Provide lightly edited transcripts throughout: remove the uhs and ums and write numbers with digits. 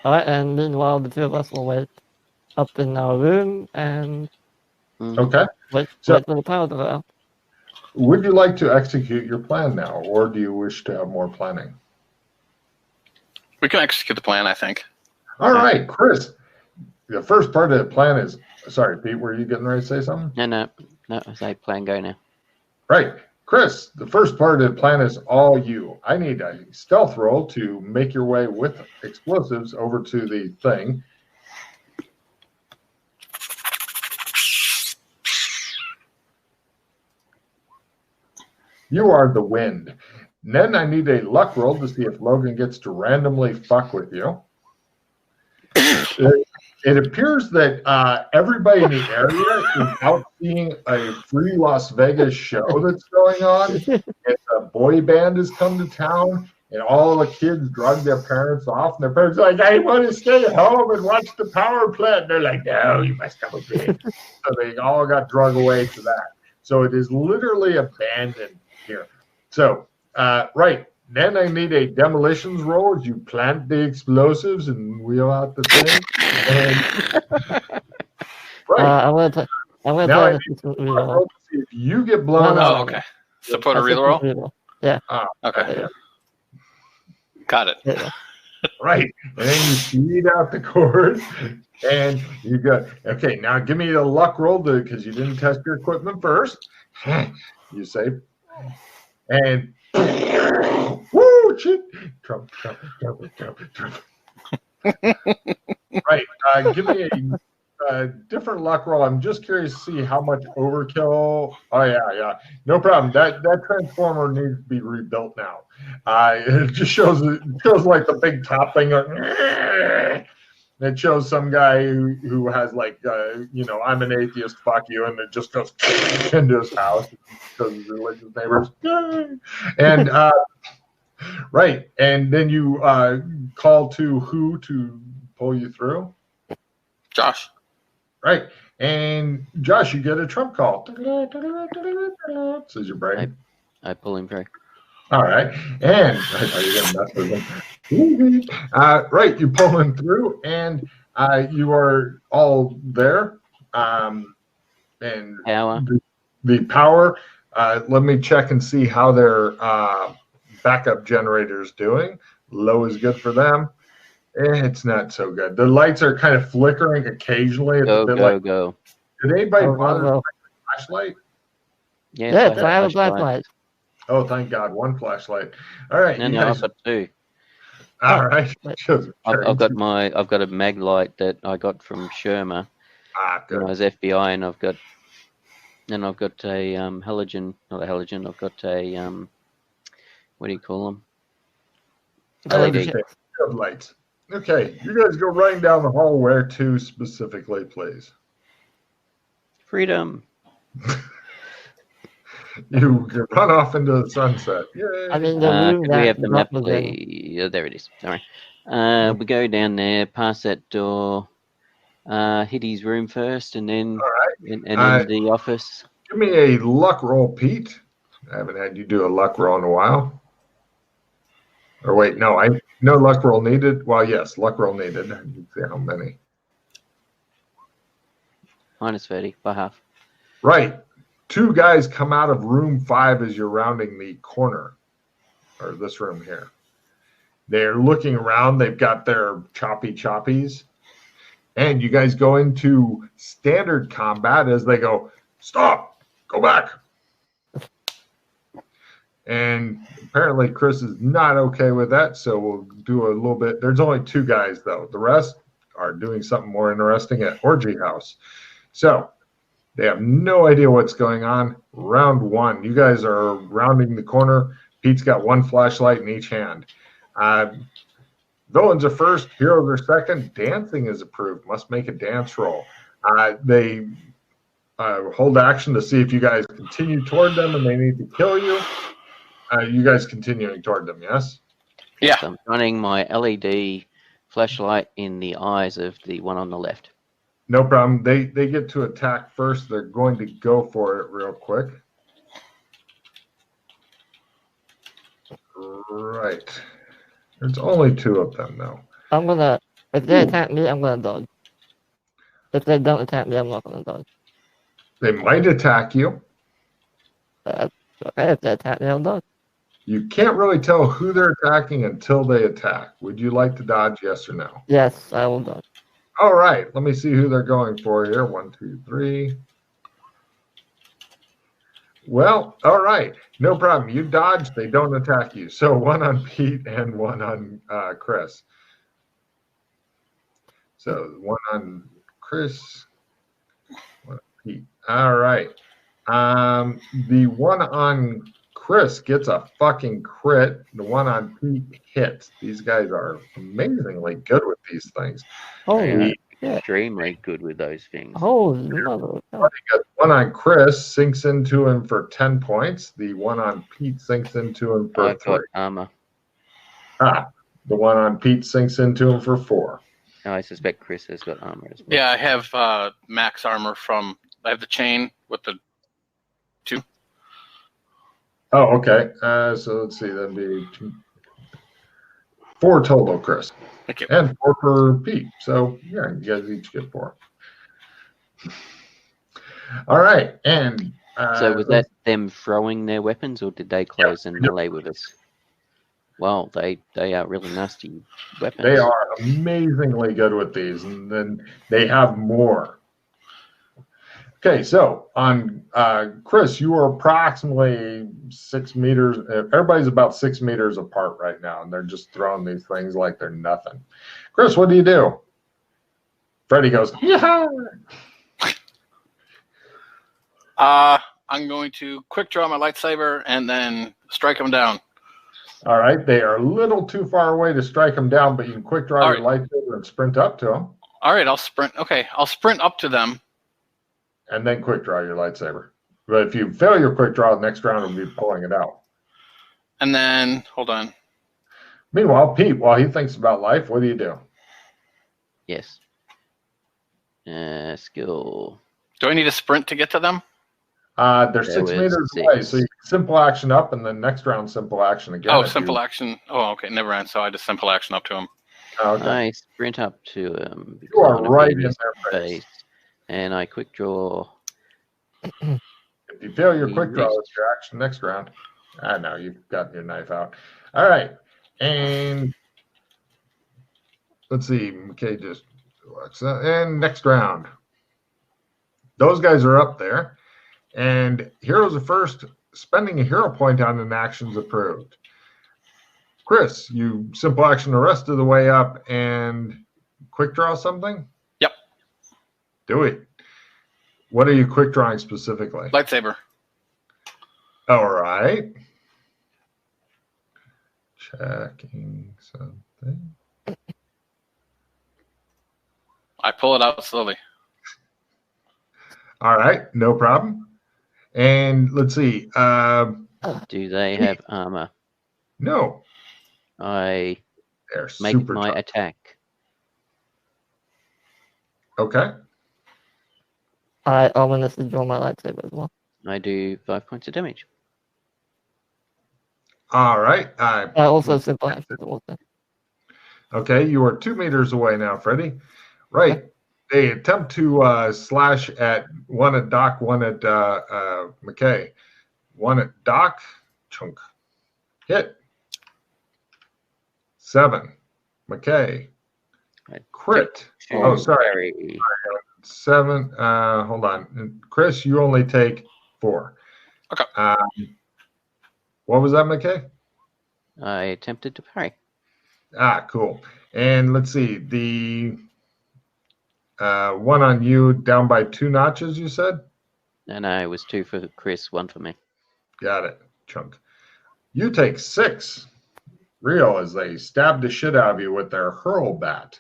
Alright, and meanwhile, the two of us will wait up in our room and Okay. wait So- for the power to go out. Would you like to execute your plan now, or do you wish to have more planning? We can execute the plan, I think. All right, Chris. The first part of the plan is, sorry, Pete, were you getting ready to say something? No. I say plan go now. Right. Chris, the first part of the plan is all you. I need a stealth roll to make your way with explosives over to the thing. You are the wind. Then I need a luck roll to see if Logan gets to randomly fuck with you. It appears that everybody in the area is out seeing a free Las Vegas show that's going on. And a boy band has come to town, and all the kids drug their parents off. And their parents are like, I want to stay home and watch the power plant. And they're like, no, you must come with me. So they all got drug away to that. So it is literally abandoned here. So, right. Then I need a demolitions roll as you plant the explosives and wheel out the thing. And, right. I want to Now I play need a roll to see if you get blown No, up. Oh, okay. So put a real roll? Yeah. Okay. Yeah. Got it. Yeah. Right. And then you feed out the cord and you go, okay, now give me a luck roll because you didn't test your equipment first. You say, and woo, shit. Trump. Right. Give me a different luck roll. I'm just curious to see how much overkill. Oh, yeah. No problem. That transformer needs to be rebuilt now. It just shows like the big top thing. It shows some guy who has like, I'm an atheist, fuck you, and it just goes into his house because his religious neighbors. And right, and then you call to who to pull you through? Josh. Right, and Josh, you get a Trump call. Says your brain. I pull him through. All right, and are you gonna mess with him? Right, you pull him through, and you are all there. And Power. The power. Let me check and see how their backup generator is doing. Low is good for them. It's not so good. The lights are kind of flickering occasionally. It's a bit like, Go. did anybody bother no. with a flashlight? Yes, I have a flashlight. Oh, thank God, one flashlight. All right, No, you I've guys. got two. All right. I've got a mag light that I got from Sherma good. when I was FBI, and I've got a halogen, not a halogen. I've got a what do you call them? I LED. understand. Field lights. Okay, you guys go running down the hall. Where to specifically, please? Freedom. You run off into the sunset. Yay. I mean, the room Could we have the that map, was in. please? Yeah, there it is. Sorry. We go down there, past that door, hit his room first, and then All right. and then the office. Give me a luck roll, Pete. I haven't had you do a luck roll in a while. Or wait, no luck roll needed. Well, yes, luck roll needed. I can see how many. Minus 30 by half. Right. Two guys come out of room 5 as you're rounding the corner, or this room here. They're looking around. They've got their choppies. And you guys go into standard combat as they go, stop, go back. And apparently Chris is not okay with that, so we'll do a little bit. There's only two guys, though. The rest are doing something more interesting at Orgy House. So they have no idea what's going on. Round 1. You guys are rounding the corner. Pete's got one flashlight in each hand. Villains are first, heroes are second. Dancing is approved. Must make a dance roll. They hold action to see if you guys continue toward them and they need to kill you. You guys continuing toward them, yes? Yeah. So I'm running my LED flashlight in the eyes of the one on the left. No problem. They get to attack first. They're going to go for it real quick. Right. There's only two of them, though. I'm gonna If they attack me, I'm gonna dodge. If they don't attack me, I'm not gonna dodge. They might attack you. Okay, if they attack me, I'll dodge. You can't really tell who they're attacking until they attack. Would you like to dodge, yes or no? Yes, I will dodge. All right, let me see who they're going for here. 1, 2, 3. Well, all right, no problem. You dodge, they don't attack you. So 1 on Pete and 1 on Chris. So 1 on Chris, 1 on Pete. All right. The 1 on Chris gets a fucking crit. The 1 on Pete hits. These guys are amazingly good with these things. Holy Extremely good with those things. Holy mother of God. 1 on Chris sinks into him for 10 points. The 1 on Pete sinks into him for I've 3. got armor. The 1 on Pete sinks into him for 4. I suspect Chris has got armor as well. Yeah, I have max armor from. I have the chain with the 2. Oh, okay. So let's see. That'd be 4 total, Chris. Thank you. And 4 for Pete. So, yeah, you guys each get 4. All right. And So was that them throwing their weapons, or did they close and melee with us? Well, they are really nasty weapons. They are amazingly good with these, and then they have more. Okay, so on Chris, you are approximately 6 meters. Everybody's about 6 meters apart right now, and they're just throwing these things like they're nothing. Chris, what do you do? Freddy goes, yeah. I'm going to quick draw my lightsaber and then strike them down. All right, they are a little too far away to strike them down, but you can quick draw your lightsaber and sprint up to them. All right, I'll sprint. Okay, I'll sprint up to them. And then quick draw your lightsaber. But if you fail your quick draw, the next round will be pulling it out. And then, hold on. Meanwhile, Pete, while he thinks about life, what do you do? Yes. Skill. Do I need a sprint to get to them? They're 6 meters away, so you can simple action up, and then next round simple action again. Oh, simple action. Oh, okay, never mind. So I just simple action up to him. Okay. I sprint up to him. You are right in their face. And I quick draw. If you fail your quick draw, it's your action next round. I know, you've got your knife out. All right. And let's see. McKay just watch that. And next round. Those guys are up there. And Heroes of First, spending a hero point on an action's approved. Chris, you simple action the rest of the way up and quick draw something? Yep. Do it. What are you quick drawing specifically? Lightsaber. All right. Checking something. I pull it out slowly. All right, no problem. And let's see. Do they have armor? No. I They're make super my tough. attack. Okay. I ominously draw my lightsaber as well. I do 5 points of damage. All right. I also simple action towards them. Okay, you are 2 meters away now, Freddy. Right. They attempt to slash at one at Doc, one at McKay. One at Doc, chunk. Hit. 7. McKay. Crit. Oh, sorry. 7. Hold on. Chris, you only take 4. Okay. What was that, McKay? I attempted to parry. Cool. And let's see. The one on you down by 2 notches, you said? No, it was 2 for Chris, 1 for me. Got it. Chunk. You take 6. Real as they stab the shit out of you with their hurl bat.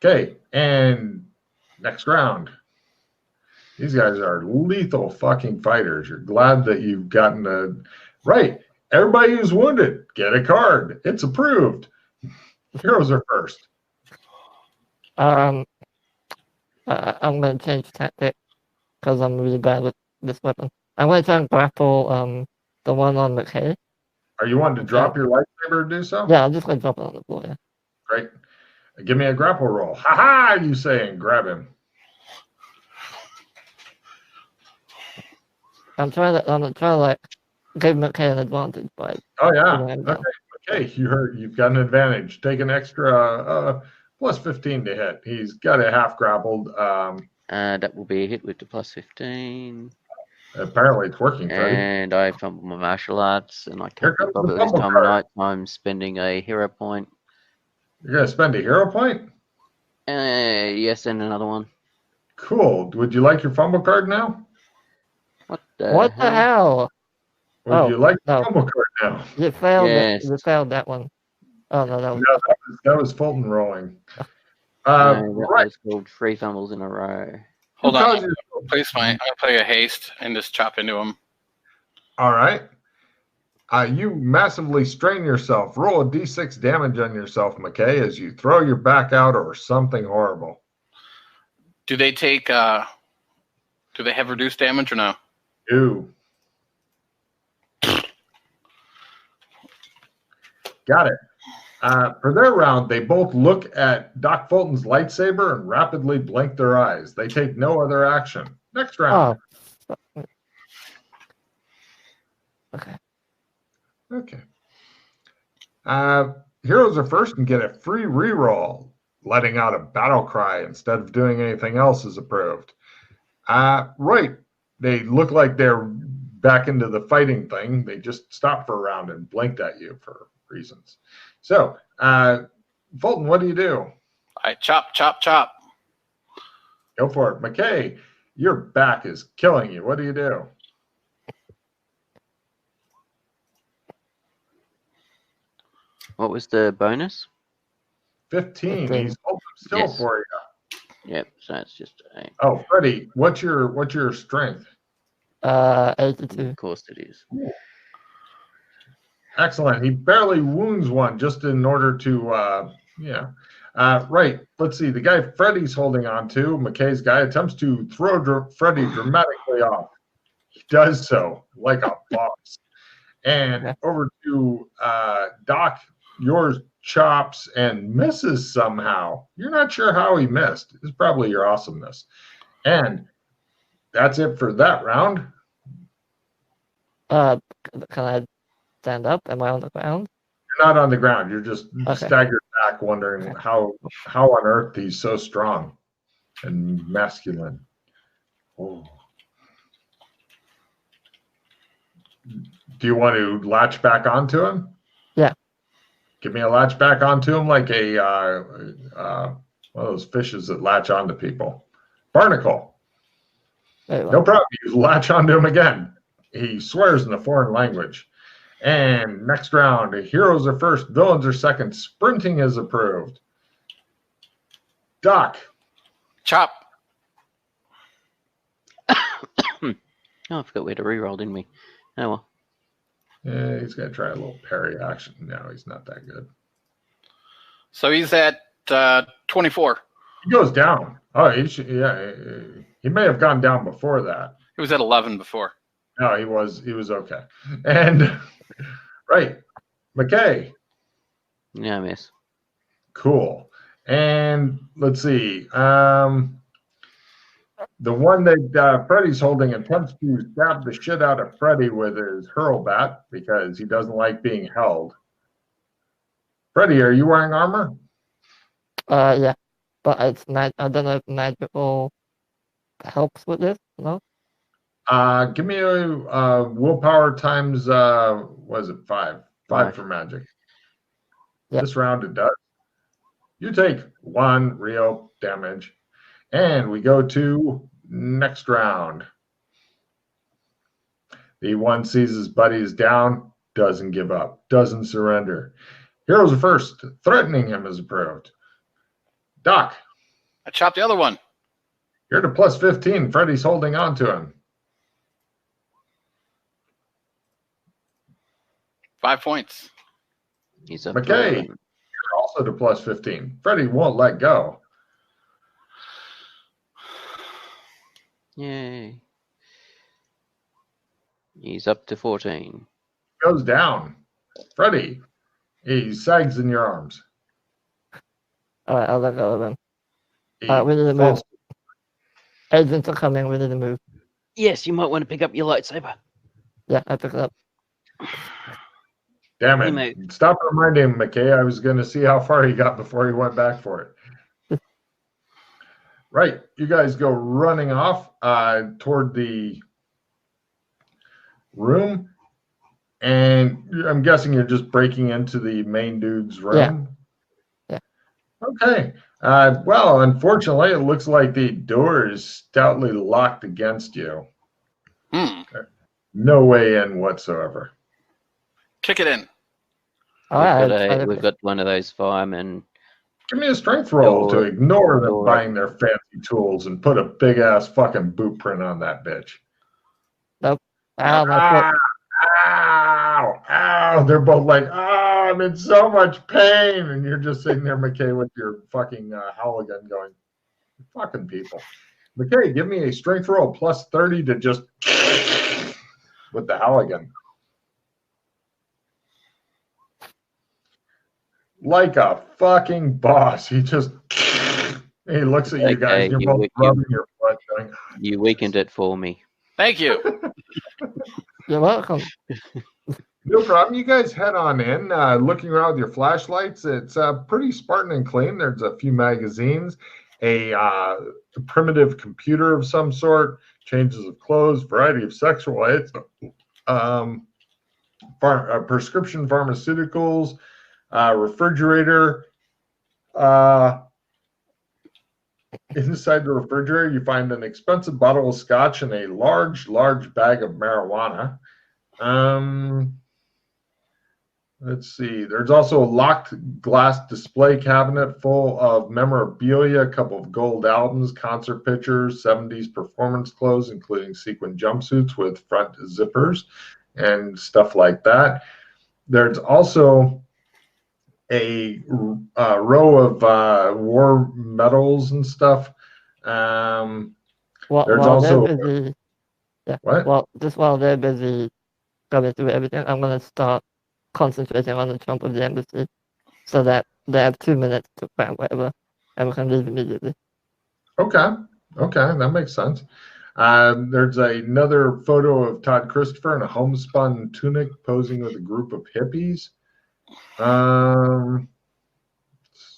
Okay, and next round. These guys are lethal fucking fighters. You're glad that you've gotten a... Right. Everybody who's wounded, get a card. It's approved. Heroes are first. I'm going to change tactic because I'm really bad with this weapon. I'm going to try and grapple the one on McKay. Are you wanting to drop your lightsaber to do so? Yeah, I'm just going to drop it on the floor. Yeah. Great. Give me a grapple roll. Ha ha! You say and grab him. I'm trying to like give McKay an advantage by. Oh yeah. putting him down. Okay. You've got an advantage. Take an extra plus 15 to hit. He's got a half grappled. That will be a hit with the plus 15. Apparently it's working, Freddy. And I fumbled my martial arts, and I Here can't be comes the bothered this fumble time of card. night. I'm spending a hero point. You're gonna spend a hero point? Yes, and another one. Cool. Would you like your fumble card now? What the What the hell? Would you like the no. fumble card now? You failed Yes. it. You failed that one. Oh no, that was No, that was Fulton rolling. That Right. was called 3 fumbles in a row. Hold Who on. caused you- Please, I'm gonna play a haste and just chop into him. All right. You massively strain yourself. Roll a d6 damage on yourself, McKay, as you throw your back out or something horrible. Do they take? Do they have reduced damage or no? Ew. Got it. For their round, they both look at Doc Fulton's lightsaber and rapidly blink their eyes. They take no other action. Next round. Oh. Okay. Okay. Heroes are first and get a free reroll. Letting out a battle cry instead of doing anything else is approved. Right. They look like they're back into the fighting thing. They just stopped for a round and blinked at you for reasons. So, Fulton, what do you do? I chop, chop, chop. Go for it. McKay, your back is killing you. What do you do? What was the bonus? 15. 15. He's holding still Yes. for you. Yep, so it's just a... Oh, Freddie, what's your strength? 82. Of course it is. Excellent. He barely wounds one just in order to, right. Let's see. The guy Freddie's holding on to, McKay's guy, attempts to throw Freddie dramatically off. He does so like a boss. And Okay. over to Doc, yours chops and misses somehow. You're not sure how he missed. It's probably your awesomeness. And that's it for that round. Can I stand up? Am I on the ground? You're not on the ground. You're just Okay. staggered back, wondering how on earth he's so strong and masculine. Oh. Do you want to latch back onto him? Yeah. Give me a latch back onto him like a one of those fishes that latch onto people. Barnacle. Very well. No problem. You latch onto him again. He swears in a foreign language. And next round, heroes are first, villains are second. Sprinting is approved. Doc. Chop. Oh, I forgot we had a reroll, didn't we? Oh well. Yeah, he's going to try a little parry action. No, he's not that good. So he's at 24. He goes down. Oh, he may have gone down before that. He was at 11 before. No, he was okay. And right, McKay. Yeah, I miss. Cool. And let's see. The one that Freddy's holding attempts to stab the shit out of Freddy with his hurl bat because he doesn't like being held. Freddy, are you wearing armor? Yeah. But it's night. I don't know if magical helps with this. No. Give me a willpower times what is it, 5? 5 for magic. Yep. This round it does. You take 1 real damage. And we go to next round. The one sees his buddy is down, doesn't give up, doesn't surrender. Heroes are first. Threatening him is approved. Doc. I chopped the other one. You're to plus 15. Freddy's holding on to him. 5 points. He's up. McKay. To You're also to plus 15. Freddy won't let go. Yay. He's up to 14. Goes down. Freddy. He sags in your arms. All right, I'll let go of him. He We need to move. falls. Agents are coming. We need to move. Yes, you might want to pick up your lightsaber. Yeah, I pick it up. Damn You it. may- Stop reminding him, McKay. I was going to see how far he got before he went back for it. Right. You guys go running off toward the room. And I'm guessing you're just breaking into the main dude's room? Yeah. Okay. Well, unfortunately, it looks like the door is stoutly locked against you. No way in whatsoever. Kick it in. All right. We've got one of those firemen. Give me a strength roll to ignore them buying their fancy tools and put a big ass fucking boot print on that bitch. Nope. Ow, my foot. Ow! Ow! They're both like, oh, I'm in so much pain. And you're just sitting there, McKay, with your fucking Halligan going, fucking people. McKay, give me a strength roll plus 30 to just with the Halligan. Like a fucking boss. He just he looks at you guys. You're both rubbing your foot going, you weakened it for me. Thank you. You're welcome. no problem. You guys head on in, looking around with your flashlights. It's pretty Spartan and clean. There's a few magazines, a primitive computer of some sort, changes of clothes, variety of sexual aids, prescription pharmaceuticals, refrigerator. Inside the refrigerator, you find an expensive bottle of scotch and a large bag of marijuana. Let's see. There's also a locked glass display cabinet full of memorabilia, a couple of gold albums, concert pictures, 70s performance clothes, including sequin jumpsuits with front zippers and stuff like that. There's also a row of war medals and stuff. There's also busy, what? Well, just while they're busy going through everything, I'm gonna start concentrating on the trunk of the embassy, so that they have 2 minutes to plan whatever, and we can leave immediately. Okay, that makes sense. There's another photo of Todd Christopher in a homespun tunic posing with a group of hippies. Let's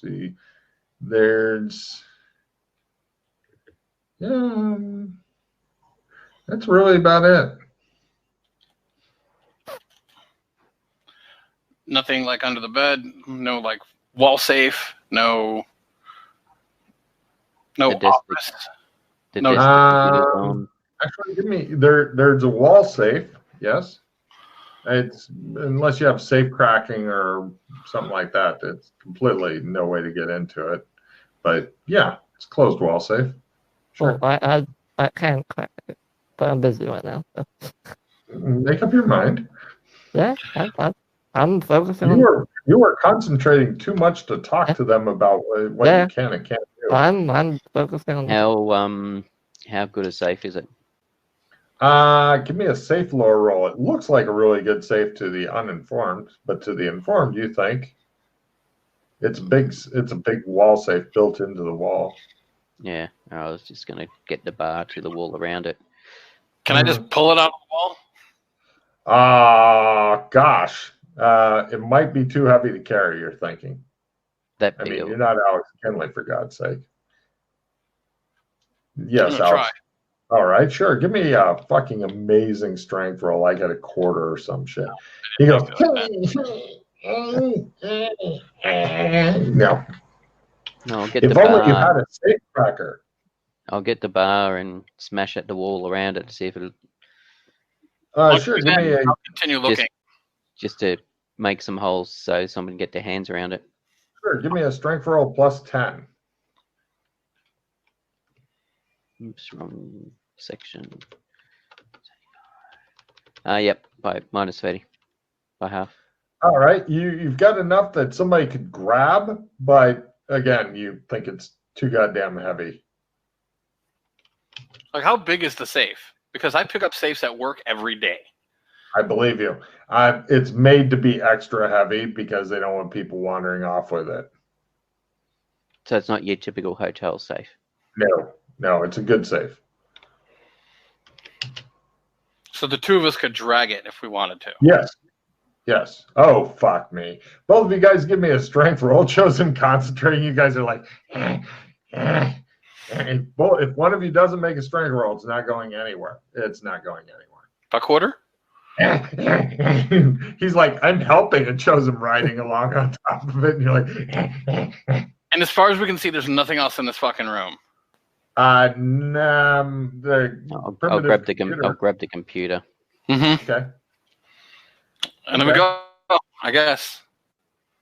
see. There's that's really about it. Nothing like under the bed. No like wall safe. No office. Actually, give me there's a wall safe. Yes. It's unless you have safe cracking or something like that. It's completely no way to get into it. But yeah, it's closed wall safe. Sure. Well, I can crack it, but I'm busy right now. So. Make up your mind. Yeah, I'm focusing on. You were concentrating too much to talk to them about what you can and can't do. I'm focusing on. How good a safe is it? Give me a safe lore roll. It looks like a really good safe to the uninformed, but to the informed, you think it's big. It's a big wall safe built into the wall. Yeah, I was just gonna get the bar to the wall around it. Can I just pull it out of the wall? Gosh, it might be too heavy to carry. You're thinking. That I big. mean, you're not Alex Kinley, for God's sake. Yes, Alex. Try. All right, sure. Give me a fucking amazing strength roll. I got a quarter or some shit. He goes, no. No, I'll get if the only bar. you had a safe cracker. I'll get the bar and smash at the wall around it to see if it'll. Sure. Give me I'll continue looking. Just to make some holes so someone can get their hands around it. Sure. Give me a strength roll plus 10. Oops, wrong section. Yep, by minus 30, by half. All right, you've got enough that somebody could grab, but again, you think it's too goddamn heavy. Like, how big is the safe? Because I pick up safes at work every day. I believe you. It's made to be extra heavy because they don't want people wandering off with it. So it's not your typical hotel safe. No, it's a good safe. So the two of us could drag it if we wanted to. Yes. Oh, fuck me. Both of you guys give me a strength roll. It shows him concentrating. You guys are like, If one of you doesn't make a strength roll, it's not going anywhere. It's not going anywhere. A quarter? He's like, I'm helping, and shows him riding along on top of it. And you're like, And as far as we can see, there's nothing else in this fucking room. I'll grab the computer. Mm-hmm. Okay. And then we go, I guess.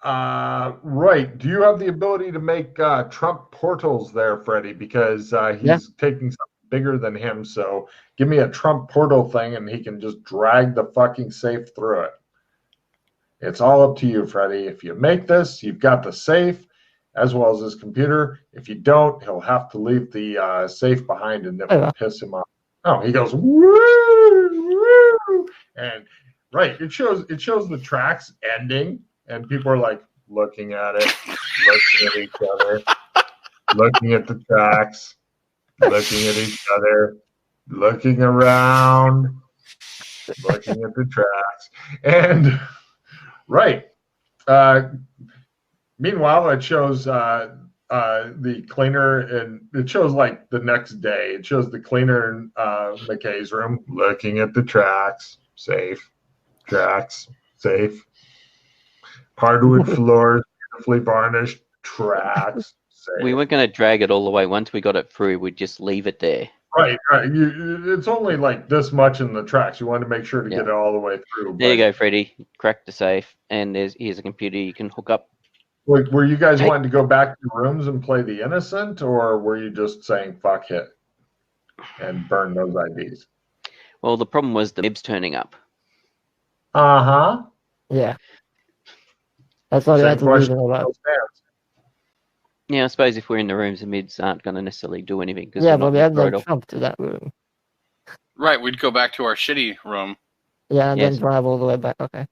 Right. Do you have the ability to make Trump portals there, Freddie? Because he's taking something bigger than him. So give me a Trump portal thing, and he can just drag the fucking safe through it. It's all up to you, Freddie. If you make this, you've got the safe as well as his computer. If you don't, he'll have to leave the safe behind, and it will piss him off. Oh, he goes woo, woo, and right. It shows the tracks ending, and people are like looking at it, looking at each other, looking at the tracks, looking at each other, looking around, looking at the tracks, and right. Meanwhile, it shows the cleaner, and it shows like the next day. It shows the cleaner in McKay's room looking at the tracks, safe, tracks, safe, hardwood floors, beautifully varnished, tracks, safe. We weren't going to drag it all the way. Once we got it through, we'd just leave it there. Right. It's only like this much in the tracks. You want to make sure to get it all the way through. There you go, Freddie. Crack the safe, and here's a computer you can hook up. Were you guys wanting to go back to rooms and play the innocent, or were you just saying fuck it and burn those IDs? Well, the problem was the MIBs turning up. Uh-huh. Yeah. That's all you had to do about. Yeah, I suppose if we're in the rooms, the MIBs aren't going to necessarily do anything. Yeah, but we had no jump to that room. Right, we'd go back to our shitty room. Yeah, and then drive all the way back. Okay.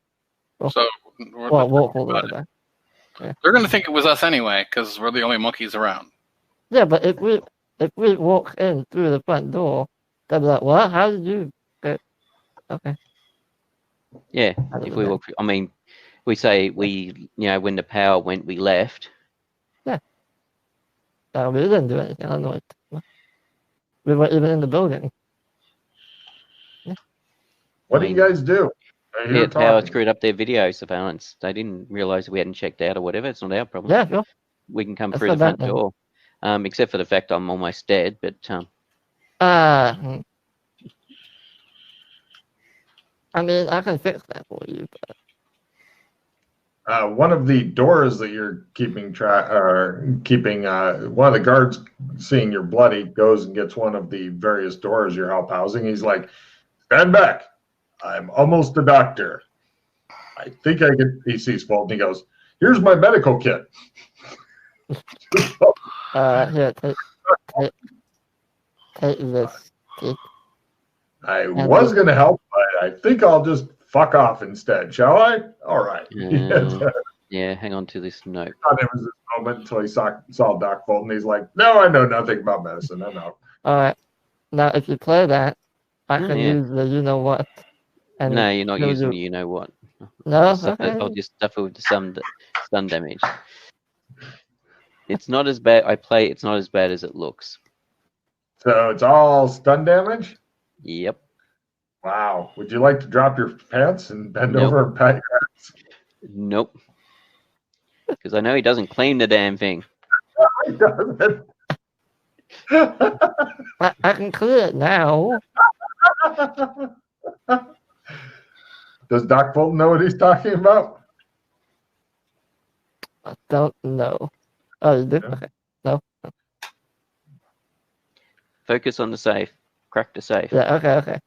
Cool. So, walk all the way back. Yeah. They're going to think it was us anyway, because we're the only monkeys around. Yeah, but if we walk in through the front door, they'll be like, "What? How did you get?" Okay. Yeah, if we walk, I mean, we say when the power went, we left. Yeah. We didn't do anything. I don't know what. We weren't even in the building. Yeah. What do you guys do? Yeah, power screwed up their video surveillance. They didn't realize we hadn't checked out or whatever. It's not our problem. Yeah, sure. We can come through the front door. Except for the fact I'm almost dead, but I mean, I can fix that for you, but one of the doors that you're keeping one of the guards, seeing you're bloody, goes and gets one of the various doors you're help housing. He's like, "Stand back. I'm almost a doctor. I think I could." He sees Fulton. He goes, "Here's my medical kit." Here, take this. I was going to help, but I think I'll just fuck off instead, shall I? All right. Yeah, hang on to this note. I thought it was this moment until he saw Doc Fulton. He's like, "No, I know nothing about medicine. I'm out." All right. Now, if you play that, I can use the you-know-what. No, you're not using the you-know-what. No? I'll just stuff it with the stun damage. It's not as bad. It's not as bad as it looks. So it's all stun damage? Yep. Wow. Would you like to drop your pants and bend over and pat your ass? Nope. Because I know he doesn't clean the damn thing. He doesn't. I can clear it now. Does Doc Fulton know what he's talking about? I don't know. Oh, you do? Okay. No. Focus on the safe. Crack the safe. Yeah, okay.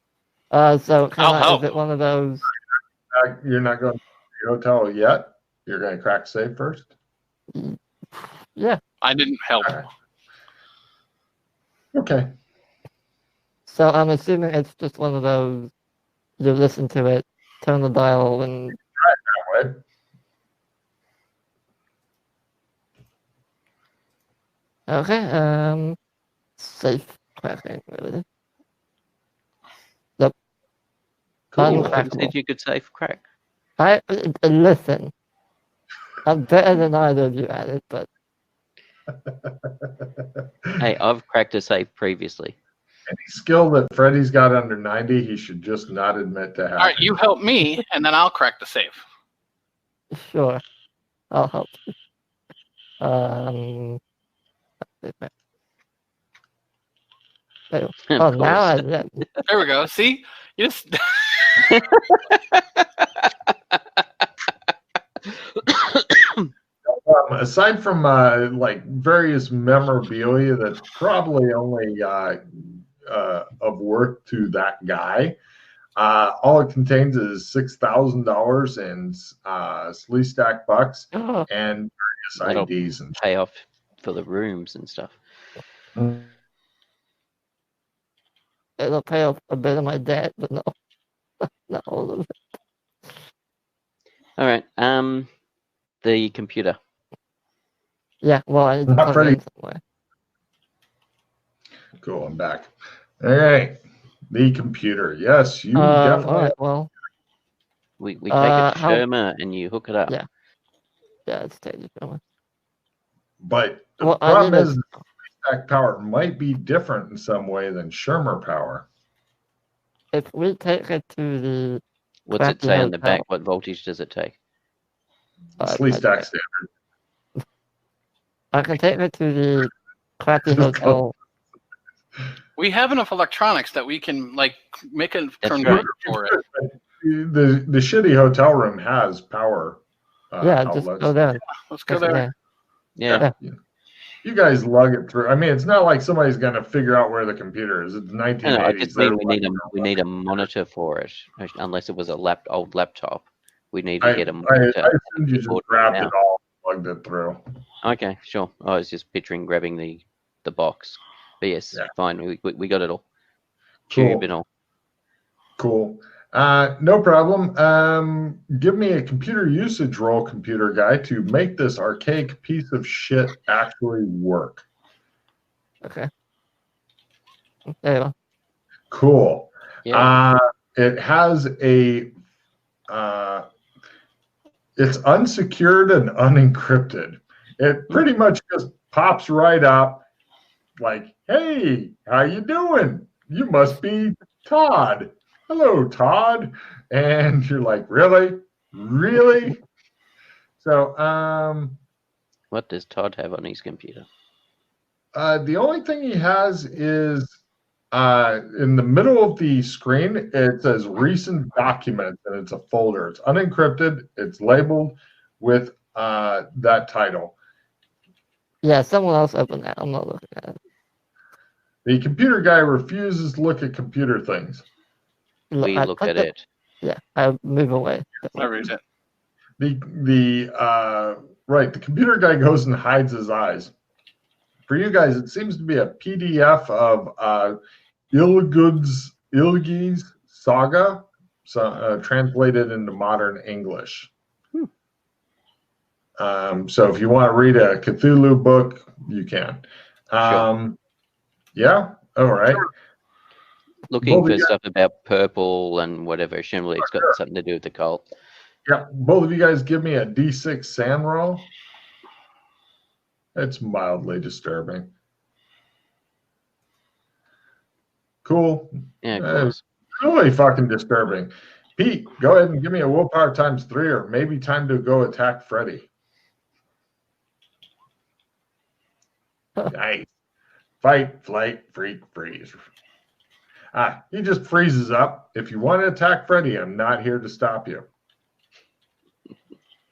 So is it one of those? You're not going to the hotel yet? You're going to crack safe first? Yeah. I didn't help. Right. Okay. So I'm assuming it's just one of those, you listen to it, turn the dial and That way. okay. Safe cracking really. Yep. Cool. I Uncrackable. said you could save crack. Listen. I'm better than either of you at it, but Hey, I've cracked a safe previously. Any skill that Freddy's got under 90, he should just not admit to having. All right, you help me, and then I'll crack the safe. sure, I'll help you. Oh, now I There we go. See, you just Aside from like various memorabilia that's probably only of worth to that guy, all it contains is $6,000 in Slee Stack bucks Oh, and That'll various IDs and pay off for the rooms and stuff. it'll pay off a bit of my debt, but no, not all of it. All right. The computer. Yeah, well, I need to Not plug pretty. it in somewhere. Cool, I'm back. All right. The computer. Yes, you All definitely. right, well, We take it to how- Sherma and you hook it up. Yeah. yeah, it's taking it. But the Well, I problem need is stack power might be different in some way than Shermer power. if we take it to the What's it crappy say on the hotel, back? What voltage does it take? Slee Stack standard. I can take it to the crappy Just hotel. we have enough electronics that we can like make a That's converter for it. The shitty hotel room has power Yeah, just outlets. go there. Let's go Take it there. Yeah. You guys lug it through. I mean, it's not like somebody's going to figure out where the computer is. It's 1980s. No, I just mean They're we need a monitor for it. Unless it was a old laptop, we need to I get a monitor. assumed you just Keyboard grabbed now. it all, plugged it through. Okay, sure. I was just picturing grabbing the box. But yes, Yeah. fine. We got it all. Cool. Tube and all. Cool. No problem. Give me a computer usage roll, computer guy, to make this archaic piece of shit actually work. Okay. There you go. Cool. Yeah. It has it's unsecured and unencrypted. It pretty much just pops right up like, hey, how you doing? You must be Todd. Hello, Todd. And you're like, really? Really? So, What does Todd have on his computer? the only thing he has is in the middle of the screen, it says recent documents, and it's a folder. It's unencrypted. It's labeled with that title. Yeah, someone else opened that. I'm not looking at it. The computer guy refuses to look at computer things. We I look click at it. it. Yeah, I move away. I read it. The computer guy goes and hides his eyes. For you guys, it seems to be a PDF of Ilgi's saga, translated into modern English. So if you want to read a Cthulhu book, you can. Sure. Yeah, all right. Looking Both for of you- stuff about purple and whatever. Surely it's got something to do with the cult. Yeah, both of you guys give me a D6 sand roll. It's mildly disturbing. Cool. Yeah, of course. Really fucking disturbing. Pete, go ahead and give me a willpower times 3, or maybe time to go attack Freddy. Nice. Fight, flight, freak, freeze. He just freezes up. If you want to attack Freddy, I'm not here to stop you.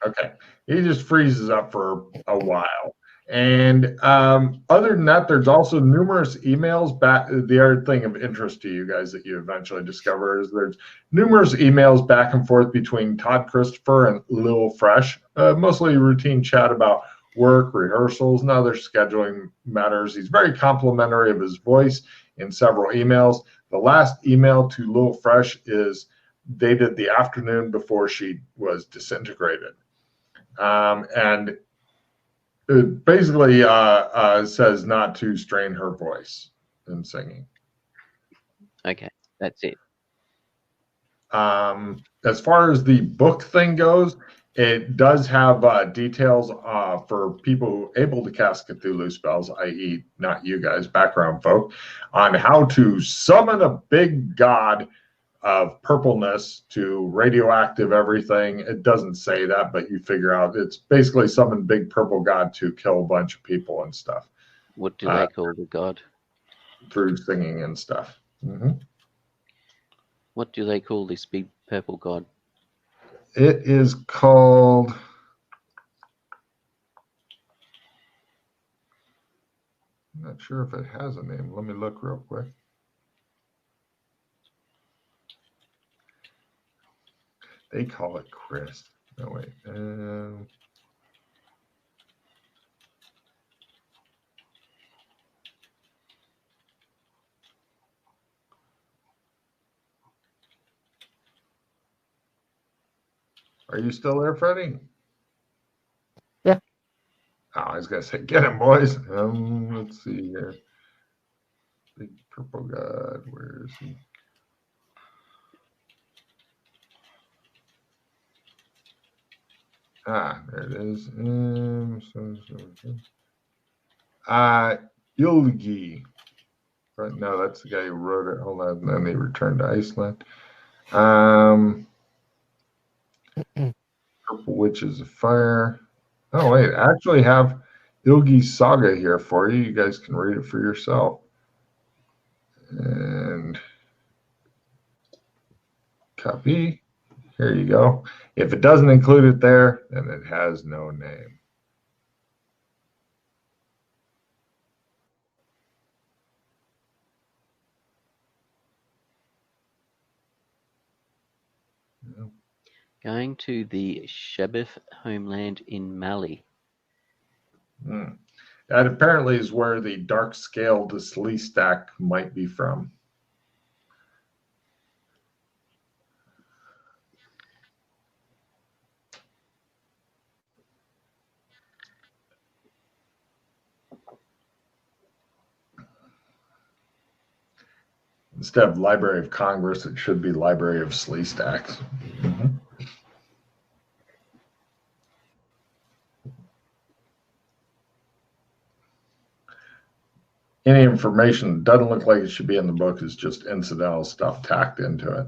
Okay. He just freezes up for a while. And other than that, there's also numerous emails back. The other thing of interest to you guys that you eventually discover is there's numerous emails back and forth between Todd Christopher and Lil Fresh, mostly routine chat about work, rehearsals, and other scheduling matters. He's very complimentary of his voice in several emails. The last email to Lil Fresh is dated the afternoon before she was disintegrated. And it basically says not to strain her voice in singing. Okay, that's it. As far as the book thing goes, it does have details for people able to cast Cthulhu spells, i.e. not you guys, background folk, on how to summon a big god of purpleness to radioactive everything. It doesn't say that, but you figure out it's basically summon big purple god to kill a bunch of people and stuff. What do they call the god? Through singing and stuff. Mm-hmm. What do they call this big purple god? It is called... I'm not sure if it has a name. Let me look real quick. They call it Chris. No, wait. Are you still there, Freddie? Yeah. Oh, I was going to say, get him, boys. Let's see here. Big purple god. Where is he? Ah, there it is. Ilgi. Right, no, that's the guy who wrote it. Hold on, and then he returned to Iceland. Purple Witches of Fire. Oh, wait, I actually have Ilgi's saga here for you. You guys can read it for yourself. And copy. Here you go. If it doesn't include it there, then it has no name. Going to the Shebeth homeland in Mali. That apparently is where the dark scaled Sleestack might be from. Instead of Library of Congress, it should be Library of Sleestacks. Mm-hmm. Any information that doesn't look like it should be in the book is just incidental stuff tacked into it.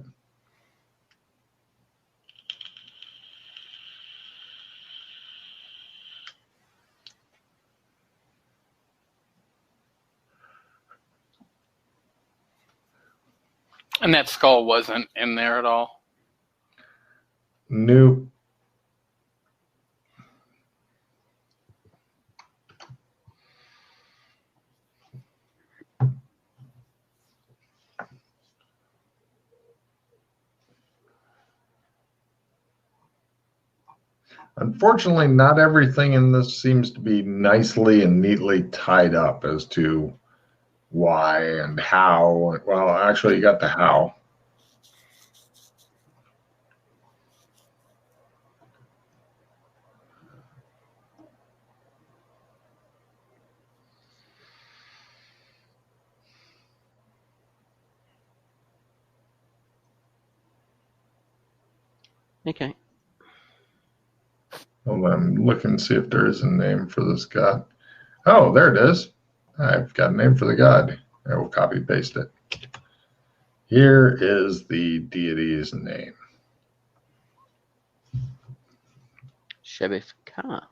And that skull wasn't in there at all? Nope. Unfortunately, not everything in this seems to be nicely and neatly tied up as to why and how. Well, actually, you got the how. Okay. Hold on, I'm looking to see if there is a name for this god. Oh, there it is. I've got a name for the god. I will copy paste it. Here is the deity's name. Shebeth Ka.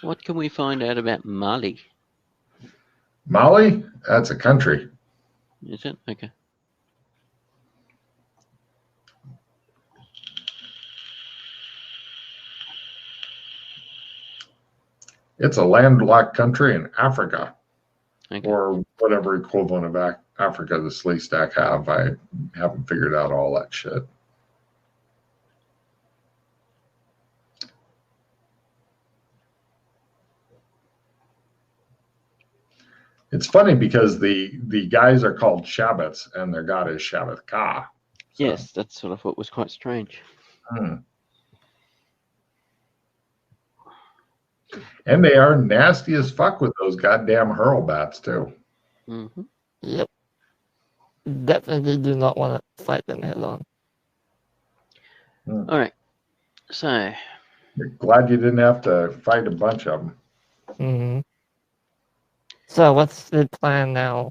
What can we find out about Mali? Mali? That's a country. Is it? Okay. It's a landlocked country in Africa, Okay. or whatever equivalent of Africa the Sleestack have. I haven't figured out all that shit. It's funny because the guys are called Shabbats and their god is Shabbat Ka. So, Yes, that's what I thought was quite strange. And they are nasty as fuck with those goddamn hurlbats too. Mm-hmm. Yep. Definitely do not want to fight them head on. All right. So, You're glad you didn't have to fight a bunch of them. Mm-hmm. So what's the plan now?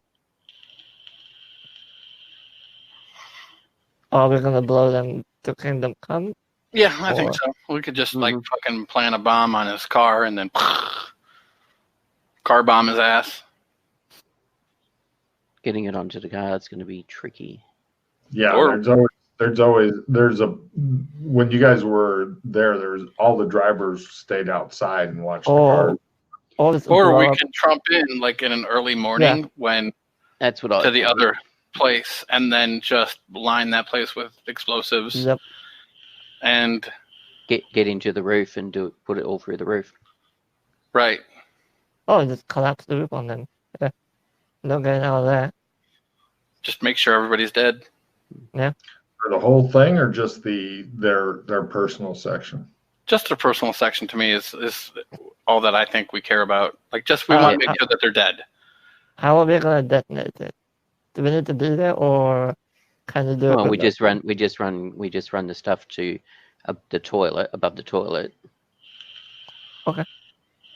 Are we gonna blow them to Kingdom Come? Yeah, I think Or- so. We could just Mhm. like fucking plant a bomb on his car and then car bomb his ass. getting it onto the car is going to be tricky. Yeah, Or- there's a when you guys were there's all the drivers stayed outside and watched the cars. Or just Or blow we up- can trump in like in an early morning when That's what I to the thought. other place and then just line that place with explosives Yep. and Get into the roof and put it all through the roof. right. Oh, just collapse the roof on them. Yeah. No getting out of that. Just make sure everybody's dead. For the whole thing or just their personal section? Just the personal section to me is all that I think we care about. Like just we Uh, want to make sure that they're dead. How are we gonna detonate it? Do we need to be there, or can you do it? Well, we with just run the stuff to the toilet, above the toilet. Okay.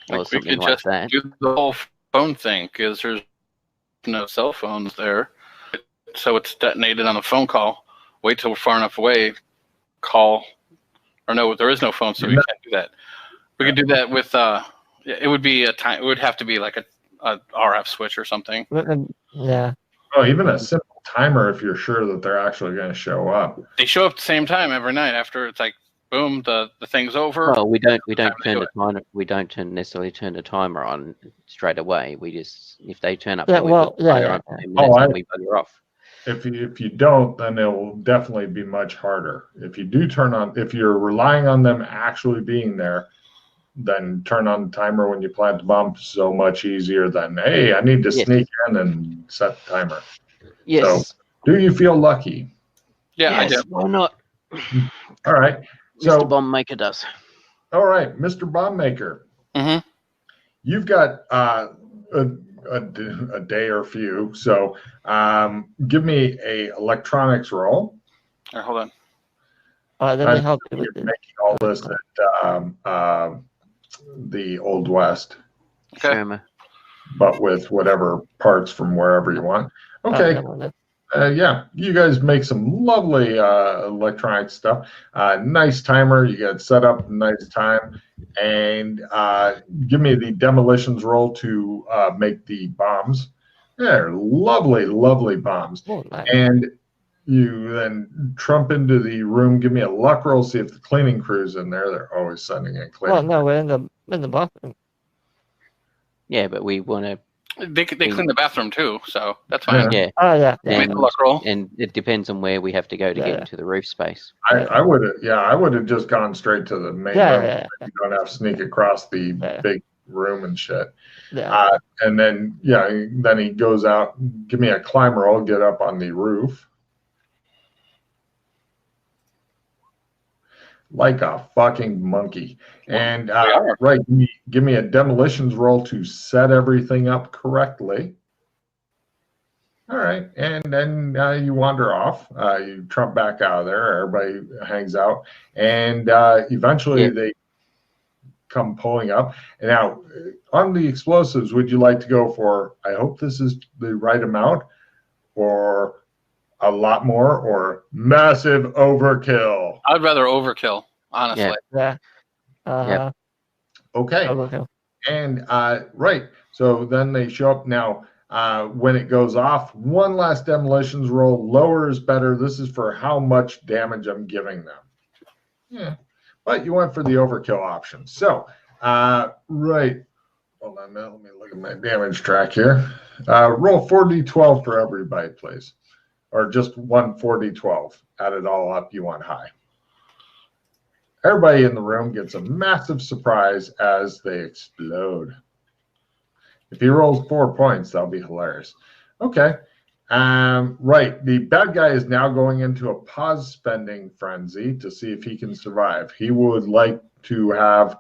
Or Like we something could like just that. do the whole phone thing because there's no cell phones there. So it's detonated on a phone call. Wait till we're far enough away, call. Or no, there is no phone, so we can't do that. We could do that with it would be a time. It would have to be like a RF switch or something. Yeah. Oh, even a simple timer if you're sure that they're actually going to show up. They show up at the same time every night. After it's like boom, the thing's over. Well, we don't Time to turn do the timer. We don't necessarily turn the timer on straight away. We just if they turn up, Yeah, then we well, put the timer yeah. on for 10 minutes and we bugger off. If you don't, then it will definitely be much harder. If you do if you're relying on them actually being there, then turn on the timer when you plant the bomb. So much easier than, hey, I need to Yes. sneak in and set the timer. Yes. So, do you feel lucky? Yeah, yes. I do. Why not? All right. Mr. So, Bomb Maker does. all right, Mr. Bomb Maker, Mm-hmm. you've got a day or few. So, give me a electronics roll. All right, hold on. Let me help you You're with this. making all this at the Old West, Okay. Sherma. but with whatever parts from wherever you want. Okay. never mind. Yeah, you guys make some lovely electronic stuff. Nice timer. You got set up nice time. And give me the demolitions roll to make the bombs. They're lovely, lovely bombs. Oh, nice. And you then trump into the room. Give me a luck roll. See if the cleaning crew's in there. They're always sending in cleaning. Well, no, we're in the bathroom. Yeah, but we want to. They clean the bathroom too, so that's fine. Yeah, Oh yeah. Make the luck roll. and it depends on where we have to go to get into the roof space. I would have just gone straight to the main room. Yeah. You don't have to sneak across the big room and shit. Yeah. And then then he goes out. Give me a climb roll. Get up on the roof. Like a fucking monkey. And right, give me a demolitions roll to set everything up correctly. All right, and then you wander off. You trump back out of there. Everybody hangs out, and eventually they come pulling up. And now, on the explosives, would you like to go for? I hope this is the right amount, or a lot more, or massive overkill. I'd rather overkill, honestly. Yeah. Yep. Okay. Overkill. And right, so then they show up now. When it goes off, one last demolitions roll. Lower is better. This is for how much damage I'm giving them. Yeah, but you went for the overkill option. So, right. Hold on a minute. Let me look at my damage track here. Roll 4d12 for everybody, please. Or just one 4d12. Add it all up. You want high. Everybody in the room gets a massive surprise as they explode. If he rolls 4 points, that'll be hilarious. Okay. Right. The bad guy is now going into a pause spending frenzy to see if he can survive. He would like to have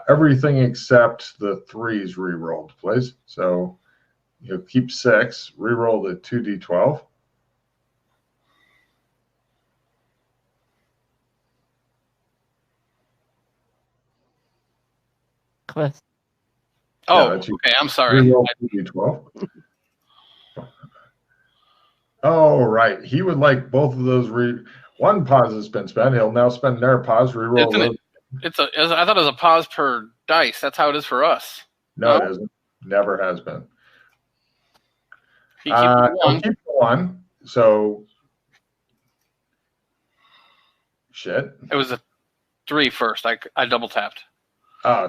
everything except the 3s re-rolled, please. So you'll keep 6, re-roll the 2d12. Chris. Oh, that's you. okay. I'm sorry. Re-roll 2d12. Oh, right. He would like both of those. One pause has been spent. He'll now spend their pause. Re-roll those. I thought it was a pause per dice. That's how it is for us. No, it isn't. Never has been. He keeps one. I'll keep one. So, shit. It was a 3 first. I double tapped.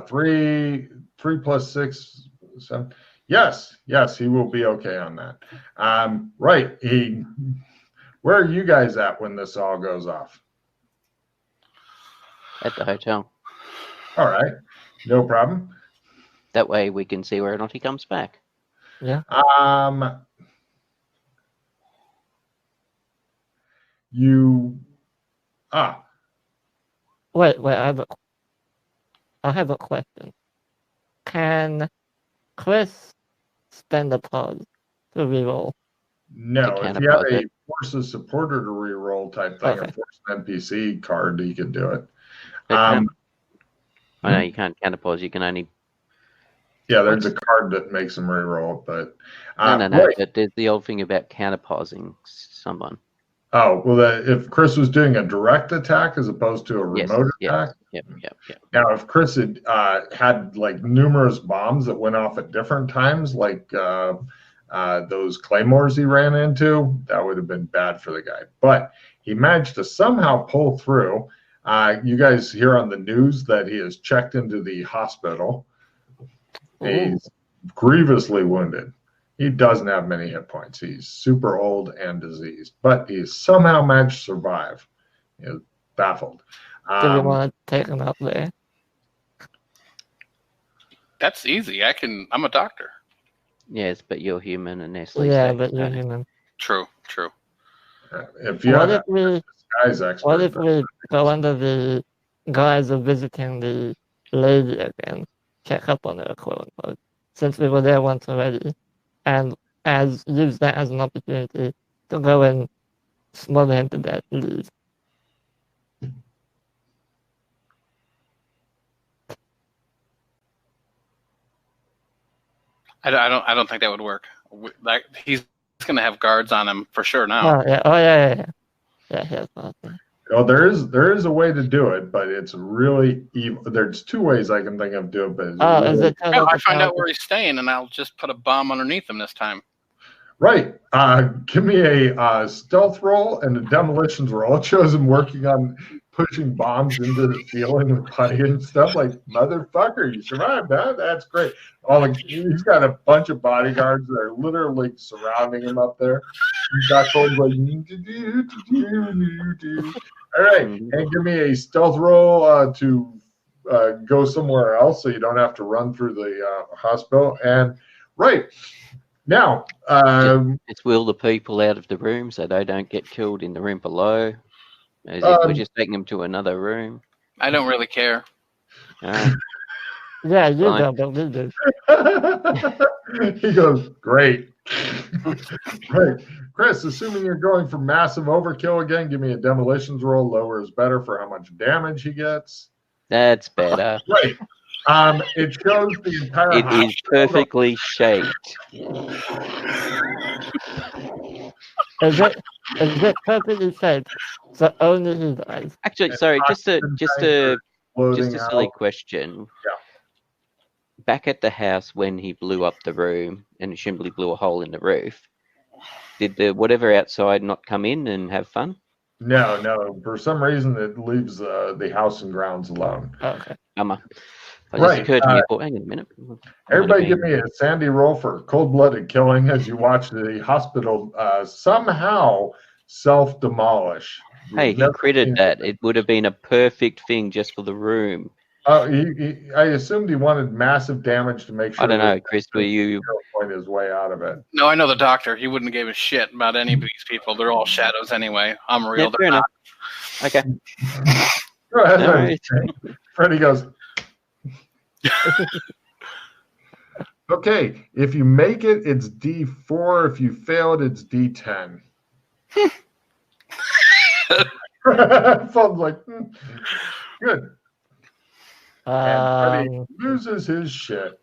3 plus 6, 7. Yes, he will be okay on that. Right. Where are you guys at when this all goes off? At the hotel. All right. No problem. That way we can see whether or not he comes back. Yeah. Wait. I have a question. Can Chris spend a pause to reroll? No, I can't if you have oppose a it. force a supporter to reroll type thing, Okay. or force an NPC card, you can do it. I know you can't counterpause. You can only. Yeah, there's a card that makes them reroll, but No. right. But there's the old thing about counterpausing someone. Oh, well, if Chris was doing a direct attack as opposed to a remote attack. Yep. Now, if Chris had had like numerous bombs that went off at different times, like those claymores he ran into, that would have been bad for the guy. But he managed to somehow pull through. You guys hear on the news that he is checked into the hospital. He's grievously wounded. He doesn't have many hit points. He's super old and diseased, but he somehow managed to survive. He's baffled. Do we want to take him out there? That's easy. I'm a doctor. Yes, but you're human and Nestle's. Yeah, but you're human. True. If you What have if we disguise expert, What if we go under the guise of visiting the lady again, check up on her, quote unquote, since we were there once already, and use that as an opportunity to go and smother him to death and leave? I don't think that would work. He's going to have guards on him for sure now. Yeah, he has nothing. Oh, there is a way to do it, but it's really evil. There's 2 ways I can think of doing it, but it's Is really it I find out where he's staying, and I'll just put a bomb underneath him this time. right. Give me a stealth roll and a demolitions roll. It shows him working on pushing bombs into the ceiling with putty and stuff. Like, motherfucker, you survived, huh? That's great. He's got a bunch of bodyguards that are literally surrounding him up there. He's got folks like, all right, and give me a stealth roll to go somewhere else so you don't have to run through the hospital. And right now, Just wheel the people out of the room so they don't get killed in the room below. As if we're just taking them to another room. I don't really care. Yeah, you don't, but we do. He goes, great. Right. Chris, assuming you're going for massive overkill again, give me a demolitions roll. Lower is better for how much damage he gets. That's better. Right. It shows the entire It is perfectly shaped. Is it perfectly shaped so only he dies? Actually, sorry, just a silly out. question. Yeah. Back at the house when he blew up the room and presumably blew a hole in the roof, did the whatever outside not come in and have fun? No. For some reason, it leaves the house and grounds alone. Okay. It just occurred to me, hang on a minute. Everybody give me a Sandy roll for cold-blooded killing as you watch the hospital somehow self-demolish. Hey, he critted that. It would have been a perfect thing just for the room. Oh, I assumed he wanted massive damage to make sure. I don't know, that Chris. Were you? point his way out of it. No, I know the doctor. He wouldn't give a shit about any of these people. They're all shadows anyway. I'm real. Yeah, fair enough. Okay. Go ahead, All right. Freddy goes. Okay, if you make it, it's D4. If you fail it, it's D10. Fulton's like, good. And Freddy loses his shit.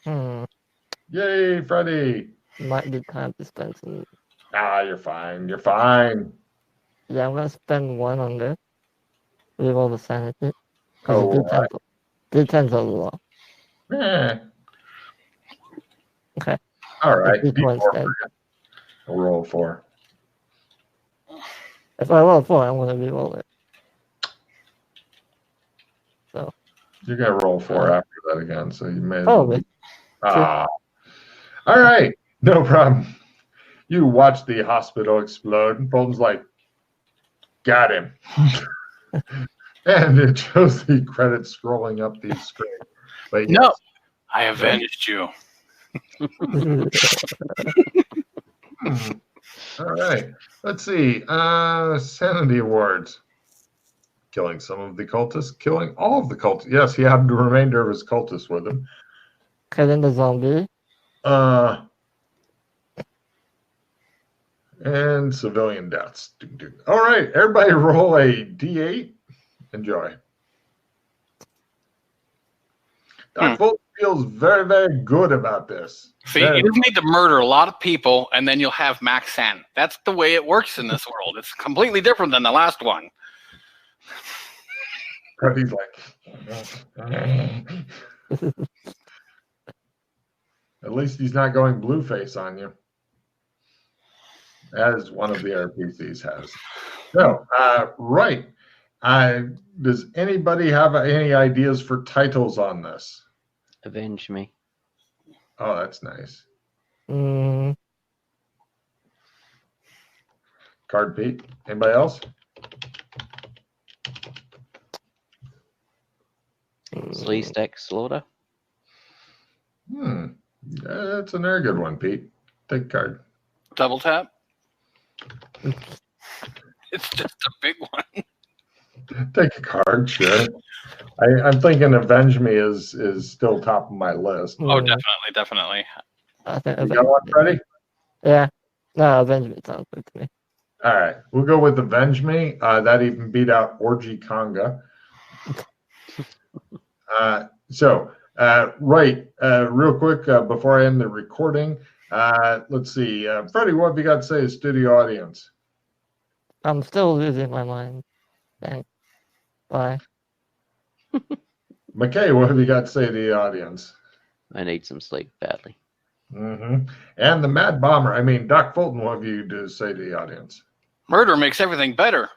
Yay, Freddy. Might be time to spend some. You're fine. You're fine. Yeah, I'm gonna spend 1 on this. Reroll the sanity. Oh, D10's a lot. Okay. All right. D4 instead. I'll roll 4. If I roll 4, I'm gonna reroll it. So. You're gonna roll 4 after that again, so you may. Probably. All right. No problem. You watch the hospital explode, and Fulton's like, got him. And it shows the credits scrolling up the screen. But No, yes. I avenged you. All right. Let's see. Sanity awards. Killing some of the cultists. Killing all of the cultists. Yes, he had the remainder of his cultists with him. Killing the zombie. And civilian deaths. All right. Everybody roll a D8. Enjoy. Doc Fulton feels very, very good about this. See, you just need to murder a lot of people, and then you'll have max san. That's the way it works in this world. It's completely different than the last one. He's like, at least he's not going blue face on you, as one of the RPCs has. So, right. Does anybody have any ideas for titles on this? Avenge Me. Oh, that's nice. Card Pete. Anybody else? Slee Stack Slaughter. That's a very good one, Pete. Take a card. Double tap. It's just a big one. Take a card, sure. I'm thinking Avenge Me is still top of my list. Oh, definitely. I think You got one, Freddie? Yeah. No, Avenge Me sounds good to me. All right. We'll go with Avenge Me. That even beat out Orgy Conga. Real quick, before I end the recording, let's see. Freddie, what have you got to say to studio audience? I'm still losing my mind. Thanks. Bye. McKay, what have you got to say to the audience? I need some sleep badly. And the Mad Bomber, Doc Fulton, what have you to say to the audience? Murder makes everything better.